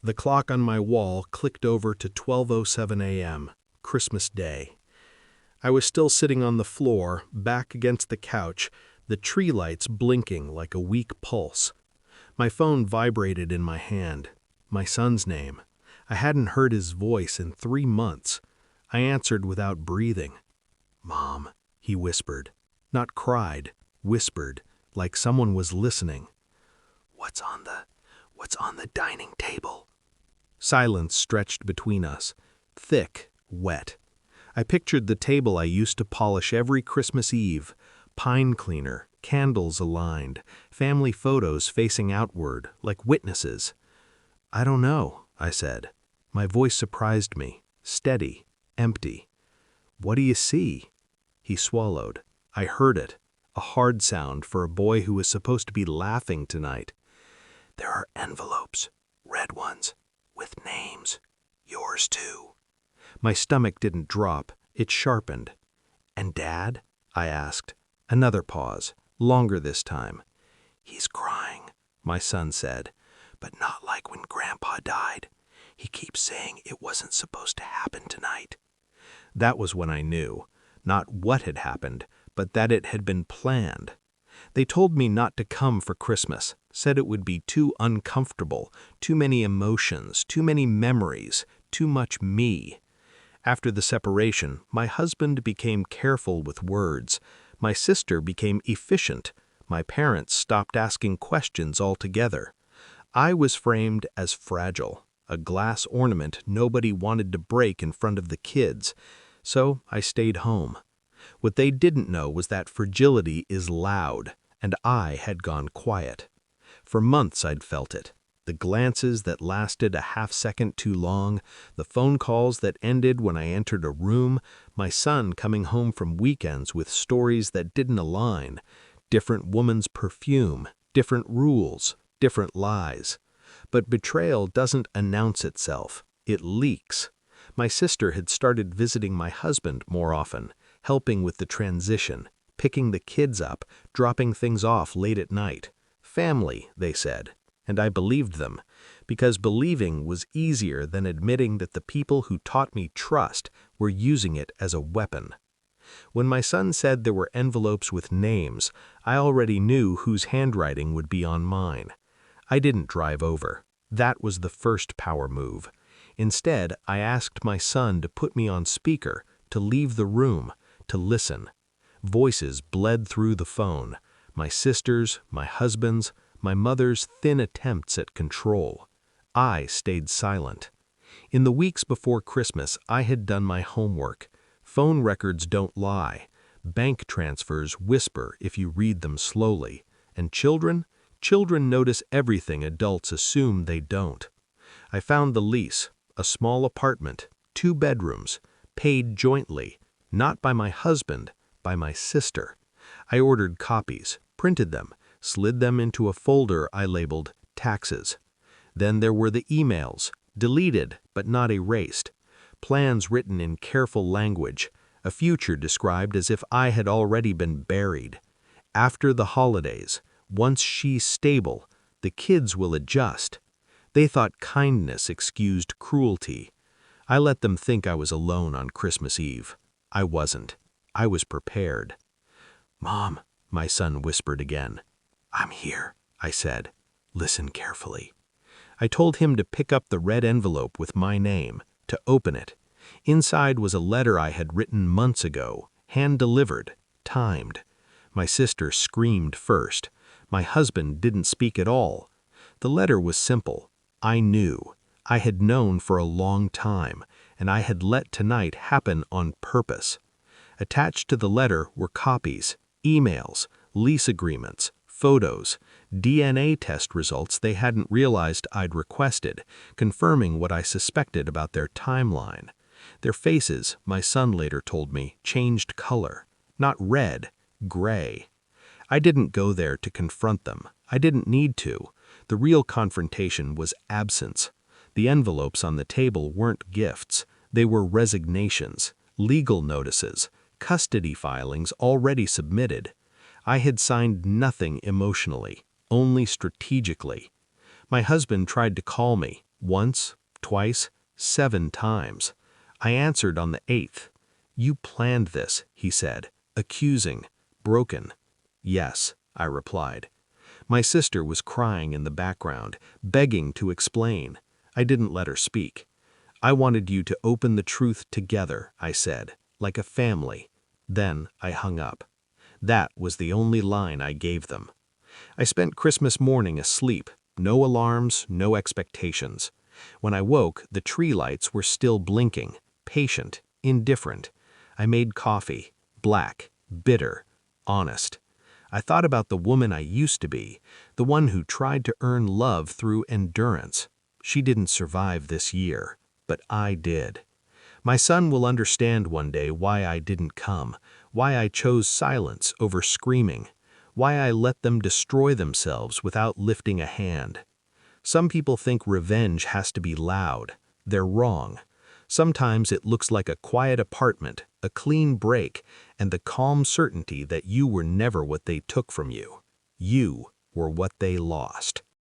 The clock on my wall clicked over to 12:07 a.m., Christmas Day. I was still sitting on the floor, back against the couch, the tree lights blinking like a weak pulse. My phone vibrated in my hand. My son's name. I hadn't heard his voice in 3 months. I answered without breathing. "Mom," he whispered. Not cried, whispered, like someone was listening. What's on the dining table?" Silence stretched between us, thick, wet. I pictured the table I used to polish every Christmas Eve, pine cleaner, candles aligned, family photos facing outward, like witnesses. "I don't know," I said. My voice surprised me, steady, empty. "What do you see?" He swallowed. I heard it, a hard sound for a boy who was supposed to be laughing tonight. "There are envelopes, red ones, with names. Yours too." My stomach didn't drop, it sharpened. "And Dad?" I asked. Another pause, longer this time. "He's crying," my son said, "but not like when Grandpa died. He keeps saying it wasn't supposed to happen tonight." That was when I knew, not what had happened, but that it had been planned. They told me not to come for Christmas, said it would be too uncomfortable, too many emotions, too many memories, too much me. After the separation, my husband became careful with words. My sister became efficient. My parents stopped asking questions altogether. I was framed as fragile, a glass ornament nobody wanted to break in front of the kids, so I stayed home. What they didn't know was that fragility is loud, and I had gone quiet. For months I'd felt it. The glances that lasted a half-second too long, the phone calls that ended when I entered a room, my son coming home from weekends with stories that didn't align, different woman's perfume, different rules, different lies. But betrayal doesn't announce itself, it leaks. My sister had started visiting my husband more often, helping with the transition, picking the kids up, dropping things off late at night. Family, they said, and I believed them, because believing was easier than admitting that the people who taught me trust were using it as a weapon. When my son said there were envelopes with names, I already knew whose handwriting would be on mine. I didn't drive over. That was the first power move. Instead, I asked my son to put me on speaker, to leave the room, to listen. Voices bled through the phone. My sister's, my husband's, my mother's thin attempts at control. I stayed silent. In the weeks before Christmas, I had done my homework. Phone records don't lie. Bank transfers whisper if you read them slowly. And children? Children notice everything adults assume they don't. I found the lease, a small apartment, 2 bedrooms, paid jointly, not by my husband, by my sister. I ordered copies, printed them, slid them into a folder I labeled taxes. Then there were the emails, deleted but not erased, plans written in careful language, a future described as if I had already been buried. After the holidays, once she's stable, the kids will adjust. They thought kindness excused cruelty. I let them think I was alone on Christmas Eve. I wasn't. I was prepared. "Mom," my son whispered again. "I'm here," I said. "Listen carefully." I told him to pick up the red envelope with my name, to open it. Inside was a letter I had written months ago, hand-delivered, timed. My sister screamed first. My husband didn't speak at all. The letter was simple. I knew. I had known for a long time, and I had let tonight happen on purpose. Attached to the letter were copies, emails, lease agreements, photos, DNA test results they hadn't realized I'd requested, confirming what I suspected about their timeline. Their faces, my son later told me, changed color. Not red, gray. I didn't go there to confront them. I didn't need to. The real confrontation was absence. The envelopes on the table weren't gifts. They were resignations, legal notices, custody filings already submitted. I had signed nothing emotionally, only strategically. My husband tried to call me. Once, twice, 7 times. I answered on the 8th. "You planned this," he said, accusing, broken. "Yes," I replied. My sister was crying in the background, begging to explain. I didn't let her speak. "I wanted you to open the truth together," I said, "like a family." Then I hung up. That was the only line I gave them. I spent Christmas morning asleep, no alarms, no expectations. When I woke, the tree lights were still blinking, patient, indifferent. I made coffee, black, bitter, honest. I thought about the woman I used to be, the one who tried to earn love through endurance. She didn't survive this year, but I did. My son will understand one day why I didn't come, why I chose silence over screaming, why I let them destroy themselves without lifting a hand. Some people think revenge has to be loud. They're wrong. Sometimes it looks like a quiet apartment, a clean break, and the calm certainty that you were never what they took from you. You were what they lost.